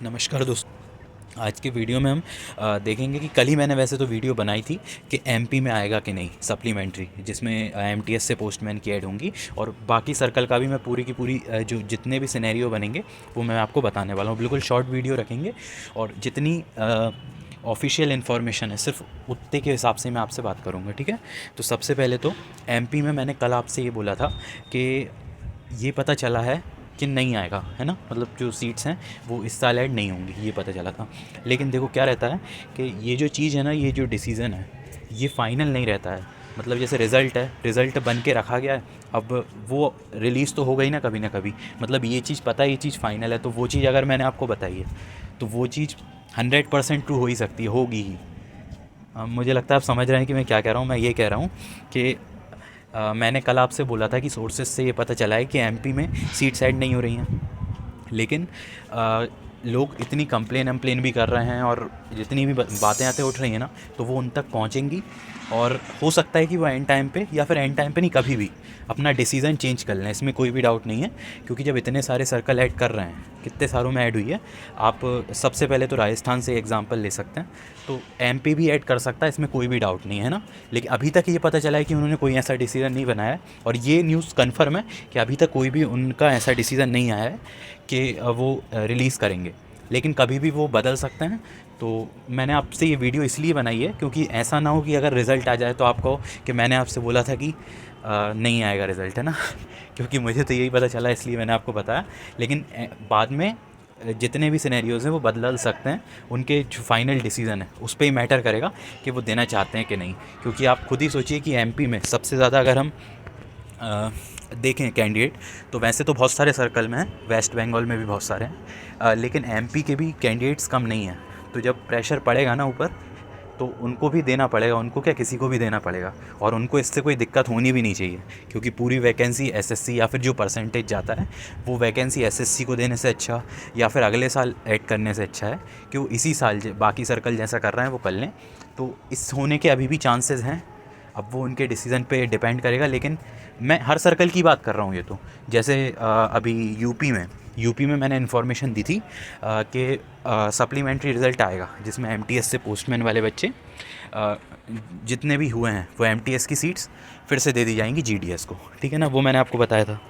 नमस्कार दोस्तों। आज के वीडियो में हम देखेंगे कि कल ही मैंने वैसे तो वीडियो बनाई थी कि एमपी में आएगा कि नहीं सप्लीमेंट्री, जिसमें एमटीएस से पोस्टमैन की ऐड होंगी और बाकी सर्कल का भी मैं पूरी की पूरी जो जितने भी सिनेरियो बनेंगे वो मैं आपको बताने वाला हूँ। बिल्कुल शॉर्ट वीडियो रखेंगे और जितनी ऑफिशियल इन्फॉर्मेशन है सिर्फ उतने के हिसाब से मैं आपसे बात करूँगा, ठीक है। तो सबसे पहले तो एमपी में मैंने कल आपसे ये बोला था कि ये पता चला है कि नहीं आएगा, है ना, मतलब जो सीट्स हैं वो इस साल ऐड नहीं होंगी, ये पता चला था। लेकिन देखो क्या रहता है कि ये जो चीज़ है ना, ये जो डिसीज़न है ये फ़ाइनल नहीं रहता है। मतलब जैसे रिज़ल्ट है, रिज़ल्ट बन के रखा गया है, अब वो रिलीज़ तो हो गई ना कभी ना कभी। मतलब ये चीज़ पता है, ये चीज़ फ़ाइनल है, तो वो चीज़ अगर मैंने आपको बताई है तो वो चीज़ 100% ट्रू हो ही सकती है, होगी ही। मुझे लगता है आप समझ रहे हैं कि मैं क्या कह रहा हूँ। मैं ये कह रहा हूँ कि मैंने कल आपसे बोला था कि सोर्सेज से ये पता चला है कि एमपी में सीट्स ऐड नहीं हो रही हैं। लेकिन लोग इतनी कंप्लेन अम्प्लेन भी कर रहे हैं और जितनी भी बातें आते उठ रही हैं ना, तो वो उन तक पहुंचेंगी और हो सकता है कि वो एंड टाइम पे, या फिर एंड टाइम पे नहीं, कभी भी अपना डिसीज़न चेंज कर लें, इसमें कोई भी डाउट नहीं है। क्योंकि जब इतने सारे सर्कल ऐड कर रहे हैं, कितने सारों में ऐड हुई है, आप सबसे पहले तो राजस्थान से एग्जांपल ले सकते हैं, तो एमपी भी ऐड कर सकता है, इसमें कोई भी डाउट नहीं है ना। लेकिन अभी तक ये पता चला है कि उन्होंने कोई ऐसा डिसीज़न नहीं बनाया है, और ये न्यूज़ कन्फर्म है कि अभी तक कोई भी उनका ऐसा डिसीज़न नहीं आया है कि वो रिलीज़ करेंगे। लेकिन कभी भी वो बदल सकते हैं। तो मैंने आपसे ये वीडियो इसलिए बनाई है क्योंकि ऐसा ना हो कि अगर रिज़ल्ट आ जाए तो आप कहो कि मैंने आपसे बोला था कि नहीं आएगा रिज़ल्ट, है ना। क्योंकि मुझे तो यही पता चला, इसलिए मैंने आपको बताया। लेकिन बाद में जितने भी सिनेरियोज़ हैं वो बदल सकते हैं। उनके जो फाइनल डिसीज़न है उस पे ही मैटर करेगा कि वो देना चाहते हैं कि नहीं। क्योंकि आप खुद ही सोचिए कि एमपी में सबसे ज़्यादा अगर हम देखें कैंडिडेट, तो वैसे तो बहुत सारे सर्कल में हैं, वेस्ट बंगाल में भी बहुत सारे हैं, लेकिन एमपी के भी कैंडिडेट्स कम नहीं हैं। तो जब प्रेशर पड़ेगा ना ऊपर, तो उनको भी देना पड़ेगा, उनको क्या, किसी को भी देना पड़ेगा। और उनको इससे कोई दिक्कत होनी भी नहीं चाहिए, क्योंकि पूरी वैकेंसी एसएससी या फिर जो परसेंटेज जाता है वो वैकेंसी एसएससी को देने से अच्छा या फिर अगले साल ऐड करने से अच्छा है कि वो इसी साल बाकी सर्कल जैसा कर रहे हैं वो कर लें। तो इस होने के अभी भी चांसेस हैं। अब वो उनके डिसीज़न पे डिपेंड करेगा। लेकिन मैं हर सर्कल की बात कर रहा हूँ। ये तो जैसे अभी यूपी में मैंने इन्फॉर्मेशन दी थी कि सप्लीमेंट्री रिज़ल्ट आएगा, जिसमें एमटीएस से पोस्टमैन वाले बच्चे जितने भी हुए हैं वो एमटीएस की सीट्स फिर से दे दी जाएंगी जीडीएस को, ठीक है ना। वो मैंने आपको बताया था।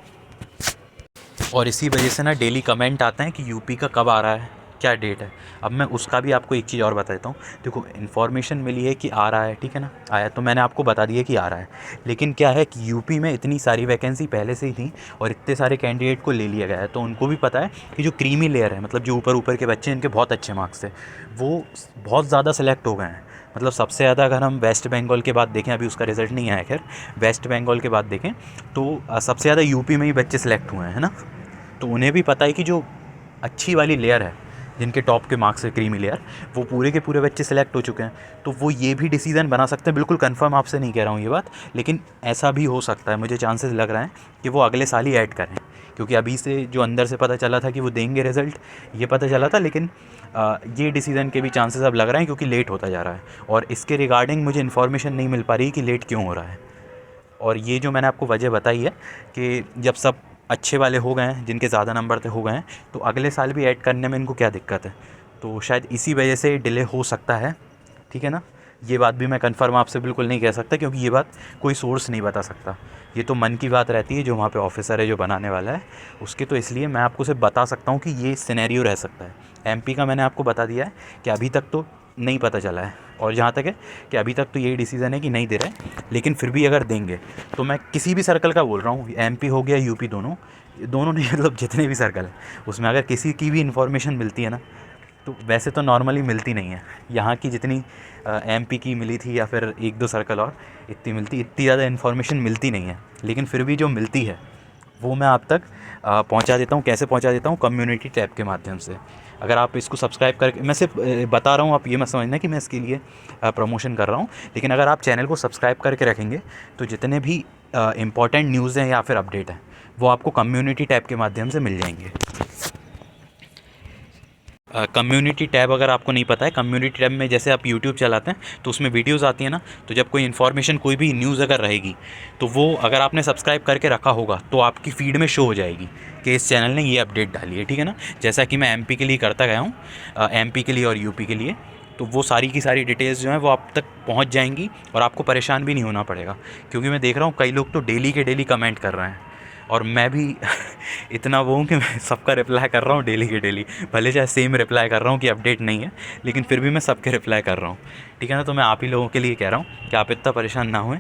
और इसी वजह से ना डेली कमेंट आते हैं कि यूपी का कब आ रहा है, क्या डेट है। अब मैं उसका भी आपको एक चीज़ और बता देता हूँ। देखो, इन्फॉर्मेशन मिली है कि आ रहा है, ठीक है ना, आया तो मैंने आपको बता दिया कि आ रहा है। लेकिन क्या है कि यूपी में इतनी सारी वैकेंसी पहले से ही थी और इतने सारे कैंडिडेट को ले लिया गया है, तो उनको भी पता है कि जो क्रीमी लेयर है, मतलब जो ऊपर ऊपर के बच्चे इनके बहुत अच्छे मार्क्स थे, वो बहुत ज़्यादा सेलेक्ट हो गए हैं। मतलब सबसे ज़्यादा अगर हम वेस्ट बंगाल के बाद देखें, अभी उसका रिज़ल्ट नहीं आया खैर, वेस्ट बंगाल के बाद देखें तो सबसे ज़्यादा यूपी में ही बच्चे सेलेक्ट हुए हैं, है ना। तो उन्हें भी पता है कि जो अच्छी वाली लेयर है, जिनके टॉप के मार्क्स है, क्रीमी लेयर, वो पूरे के पूरे बच्चे सेलेक्ट हो चुके हैं। तो वो ये भी डिसीज़न बना सकते हैं। बिल्कुल कंफर्म आपसे नहीं कह रहा हूँ ये बात, लेकिन ऐसा भी हो सकता है, मुझे चांसेस लग रहा है कि वो अगले साल ही ऐड करें। क्योंकि अभी से जो अंदर से पता चला था कि वो देंगे रिज़ल्ट, ये पता चला था। लेकिन ये डिसीज़न के भी चांसेस अब लग रहे हैं, क्योंकि लेट होता जा रहा है और इसके रिगार्डिंग मुझे इन्फॉर्मेशन नहीं मिल पा रही कि लेट क्यों हो रहा है। और ये जो मैंने आपको वजह बताई है कि जब सब अच्छे वाले हो गए हैं, जिनके ज़्यादा नंबर थे हो गए हैं, तो अगले साल भी ऐड करने में इनको क्या दिक्कत है। तो शायद इसी वजह से डिले हो सकता है, ठीक है ना। ये बात भी मैं कंफर्म आपसे बिल्कुल नहीं कह सकता, क्योंकि ये बात कोई सोर्स नहीं बता सकता। ये तो मन की बात रहती है, जो वहाँ पे ऑफिसर है जो बनाने वाला है उसके। तो इसलिए मैं आपको सिर्फ बता सकता हूँ कि ये सिनेरियो रह सकता है। एमपी का मैंने आपको बता दिया है कि अभी तक तो नहीं पता चला है, और जहाँ तक है कि अभी तक तो यही डिसीज़न है कि नहीं दे रहे। लेकिन फिर भी अगर देंगे तो मैं किसी भी सर्कल का बोल रहा हूँ, एमपी हो गया यूपी, दोनों दोनों नहीं, मतलब जितने भी सर्कल हैं उसमें अगर किसी की भी इन्फॉर्मेशन मिलती है ना, तो वैसे तो नॉर्मली मिलती नहीं है। यहाँ की जितनी एमपी की मिली थी या फिर एक दो सर्कल और, इतनी ज़्यादा इन्फॉर्मेशन मिलती नहीं है। लेकिन फिर भी जो मिलती है वो मैं आप तक पहुंचा देता हूँ। कैसे पहुंचा देता हूँ? कम्युनिटी टैब के माध्यम से। अगर आप इसको सब्सक्राइब करके, मैं सिर्फ बता रहा हूँ, आप ये मत समझना कि मैं इसके लिए प्रमोशन कर रहा हूँ। लेकिन अगर आप चैनल को सब्सक्राइब करके रखेंगे तो जितने भी इम्पॉर्टेंट न्यूज़ हैं या फिर अपडेट हैं वो आपको कम्युनिटी टैब के माध्यम से मिल जाएंगे। कम्युनिटी टैब अगर आपको नहीं पता है, कम्युनिटी टैब में जैसे आप यूट्यूब चलाते हैं तो उसमें वीडियोस आती है ना, तो जब कोई इन्फॉर्मेशन, कोई भी न्यूज़ अगर रहेगी तो वो अगर आपने सब्सक्राइब करके रखा होगा तो आपकी फीड में शो हो जाएगी कि इस चैनल ने ये अपडेट डाली है, ठीक है ना। जैसा कि मैं एमपी के लिए करता गया हूँ, एमपी के लिए और यूपी के लिए, तो वो सारी की सारी डिटेल्स जो हैं वो आप तक पहुँच जाएंगी और आपको परेशान भी नहीं होना पड़ेगा। क्योंकि मैं देख रहा हूँ कई लोग तो डेली के डेली कमेंट कर रहे हैं, और मैं भी इतना वो हूँ कि मैं सबका रिप्लाई कर रहा हूँ डेली के डेली, भले चाहे सेम रिप्लाई कर रहा हूँ कि अपडेट नहीं है, लेकिन फिर भी मैं सबके रिप्लाई कर रहा हूँ, ठीक है ना। तो मैं आप ही लोगों के लिए कह रहा हूँ कि आप इतना परेशान ना हुए।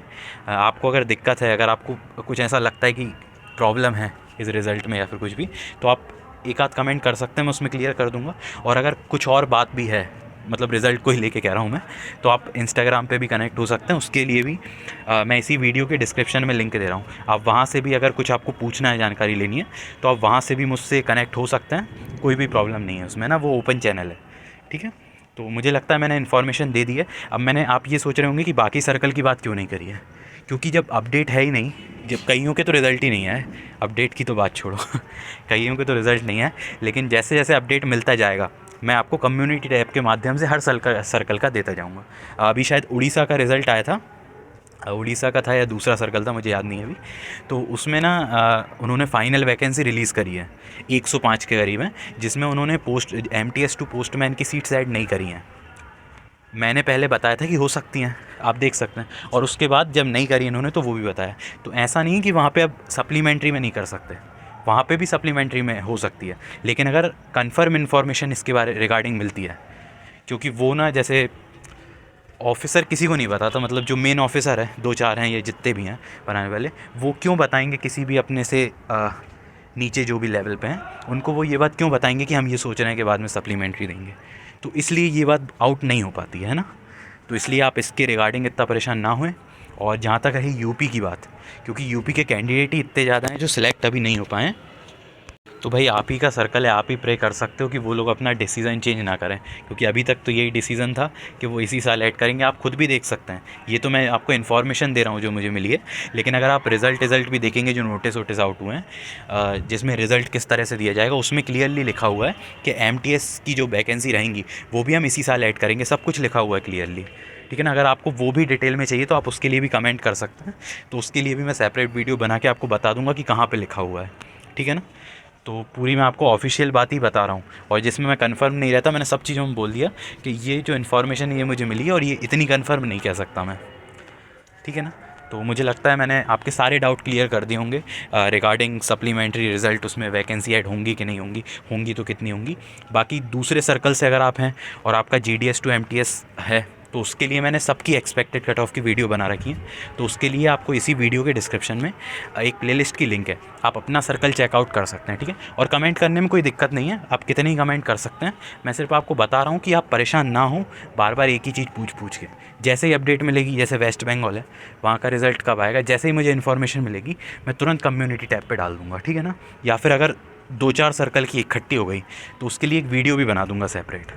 आपको अगर दिक्कत है, अगर आपको कुछ ऐसा लगता है कि प्रॉब्लम है इस रिज़ल्ट में या फिर कुछ भी, तो आप एक आध कमेंट कर सकते हैं, मैं उसमें क्लियर कर दूँगा। और अगर कुछ और बात भी है, मतलब रिज़ल्ट को ही लेके कह रहा हूँ मैं, तो आप इंस्टाग्राम पे भी कनेक्ट हो सकते हैं। उसके लिए भी मैं इसी वीडियो के डिस्क्रिप्शन में लिंक दे रहा हूँ, आप वहाँ से भी अगर कुछ आपको पूछना है, जानकारी लेनी है, तो आप वहाँ से भी मुझसे कनेक्ट हो सकते हैं, कोई भी प्रॉब्लम नहीं है उसमें ना, वो ओपन चैनल है, ठीक है। तो मुझे लगता है मैंने इन्फॉर्मेशन दे दी है। अब आप ये सोच रहे होंगे कि बाकी सर्कल की बात क्यों नहीं करी है, क्योंकि जब अपडेट है ही नहीं, जब कईयों के तो रिज़ल्ट ही नहीं है, अपडेट की तो बात छोड़ो कईयों के तो रिज़ल्ट नहीं है, लेकिन जैसे जैसे अपडेट मिलता जाएगा मैं आपको कम्युनिटी टैब के माध्यम से हर सर्कल का देता जाऊँगा। अभी शायद उड़ीसा का रिज़ल्ट आया था, उड़ीसा का था या दूसरा सर्कल था, मुझे याद नहीं है अभी। तो उसमें ना उन्होंने फ़ाइनल वैकेंसी रिलीज़ करी है 105 के करीब है, जिसमें उन्होंने पोस्ट MTS टू पोस्टमैन की सीट्स ऐड नहीं करी हैं। मैंने पहले बताया था कि हो सकती हैं, आप देख सकते हैं, और उसके बाद जब नहीं करी इन्होंने तो वो भी बताया। तो ऐसा नहीं है कि वहाँ पे अब सप्लीमेंट्री में नहीं कर सकते, वहाँ पे भी सप्लीमेंट्री में हो सकती है, लेकिन अगर कंफर्म इन्फॉर्मेशन इसके बारे रिगार्डिंग मिलती है, क्योंकि वो ना जैसे ऑफिसर किसी को नहीं बताता, मतलब जो मेन ऑफिसर है, 2-4 हैं, ये जितने भी हैं बनाने वाले, वो क्यों बताएंगे किसी भी अपने से नीचे जो भी लेवल पे हैं, उनको वो ये बात क्यों बताएंगे कि हम ये सोच रहे हैं कि बाद में सप्लीमेंट्री देंगे। तो इसलिए ये बात आउट नहीं हो पाती है ना। तो इसलिए आप इसके रिगार्डिंग इतना परेशान ना हुए। और जहाँ तक रही यूपी की बात, क्योंकि यूपी के कैंडिडेट ही इतने ज़्यादा हैं जो सिलेक्ट अभी नहीं हो पाए हैं, तो भाई आप ही का सर्कल है, आप ही प्रे कर सकते हो कि वो लोग अपना डिसीज़न चेंज ना करें, क्योंकि अभी तक तो यही डिसीज़न था कि वो इसी साल ऐड करेंगे। आप खुद भी देख सकते हैं, ये तो मैं आपको इन्फॉर्मेशन दे रहा हूँ जो मुझे मिली है, लेकिन अगर आप रिज़ल्ट भी देखेंगे जो नोटिस वोटिस आउट हुए हैं, जिसमें रिज़ल्ट किस तरह से दिया जाएगा, उसमें क्लियरली लिखा हुआ है कि MTS की जो वैकेंसी रहेंगी वो भी हम इसी साल ऐड करेंगे, सब कुछ लिखा हुआ है क्लियरली, ठीक है ना। अगर आपको वो भी डिटेल में चाहिए तो आप उसके लिए भी कमेंट कर सकते हैं, तो उसके लिए भी मैं सेपरेट वीडियो बना के आपको बता दूंगा कि कहाँ पे लिखा हुआ है, ठीक है ना। तो पूरी मैं आपको ऑफिशियल बात ही बता रहा हूँ, और जिसमें मैं कंफर्म नहीं रहता, मैंने सब चीज़ों में बोल दिया कि ये जो इन्फॉर्मेशन ये मुझे मिली है और ये इतनी कंफर्म नहीं कह सकता मैं, ठीक है ना। तो मुझे लगता है मैंने आपके सारे डाउट क्लियर कर दिए होंगे रिगार्डिंग सप्लीमेंट्री रिज़ल्ट, उसमें वैकेंसी ऐड होंगी कि नहीं होंगी, होंगी तो कितनी होंगी। बाकी दूसरे सर्कल से अगर आप हैं और आपका GDS टू MTS है, तो उसके लिए मैंने सबकी एक्सपेक्टेड कट ऑफ की वीडियो बना रखी है, तो उसके लिए आपको इसी वीडियो के डिस्क्रिप्शन में एक प्लेलिस्ट की लिंक है, आप अपना सर्कल चेकआउट कर सकते हैं, ठीक है। और कमेंट करने में कोई दिक्कत नहीं है, आप कितने ही कमेंट कर सकते हैं। मैं सिर्फ आपको बता रहा हूँ कि आप परेशान ना हो बार बार एक ही चीज़ पूछ के। जैसे ही अपडेट मिलेगी, जैसे वेस्ट बंगाल है, वहाँ का रिज़ल्ट कब आएगा, जैसे ही मुझे इन्फॉर्मेशन मिलेगी मैं तुरंत कम्युनिटी टैब पर डाल दूँगा, ठीक है ना। या फिर अगर 2-4 सर्कल की इकट्ठी हो गई तो उसके लिए एक वीडियो भी बना दूँगा सेपरेट।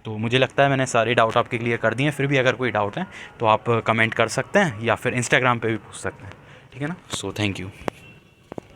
तो मुझे लगता है मैंने सारे डाउट आपके क्लियर कर दिए हैं। फिर भी अगर कोई डाउट है तो आप कमेंट कर सकते हैं या फिर इंस्टाग्राम पे भी पूछ सकते हैं, ठीक है ना। So thank you.